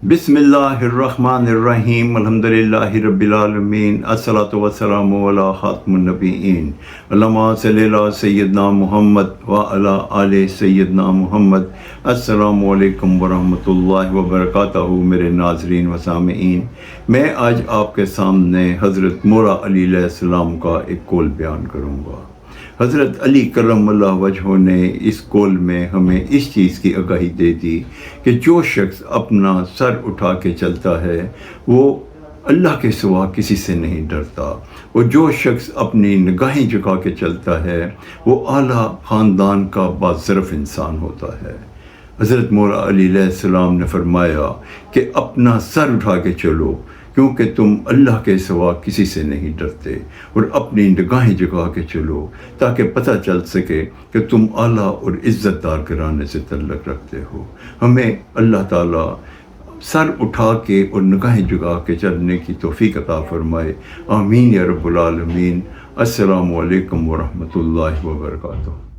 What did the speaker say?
बिस्मिल्लाहिर्रहमानिर्रहीम अल्हम्दुलिल्लाहि रब्बिल आलमीन अस्सलातु वस्सलामु अला खातमुन नबिय्यीन अल्लाहुम्मा सल्लि अला सय्यिदना मुहम्मद व अला आले सय्यिदना मुहम्मद। अस्सलामु अलैकुम व रहमतुल्लाहि व बरकातहू। मेरे नाज़रीन व सामीईन, मैं आज आपके सामने हज़रत मौला अली अलैहिस्सलाम का एक कौल बयान करूँगा। हज़रत अली करमल्लाहु वजहू ने इस कौल में हमें इस चीज़ की आगाही दे दी कि जो शख्स अपना सर उठा के चलता है वो अल्लाह के सिवा किसी से नहीं डरता, और जो शख्स अपनी निगाहें झुका के चलता है वो आला ख़ानदान का बाज़रफ़ इंसान होता है। हज़रत मौला अली अलैहिस्सलाम ने फरमाया कि अपना सर उठा के चलो, क्योंकि तुम अल्लाह के सिवा किसी से नहीं डरते, और अपनी निगाहें झुका के चलो ताकि पता चल सके कि तुम आला और इज़्ज़तदार घराने से तल्लुक़ रखते हो। हमें अल्लाह ताला सर उठा के और निगाहें झुका के चलने की तौफ़ीक़ अता फ़रमाए। आमीन या रब्बुल आलमीन। अस्सलामु अलैकुम व रहमतुल्लाहि व बरकातहू।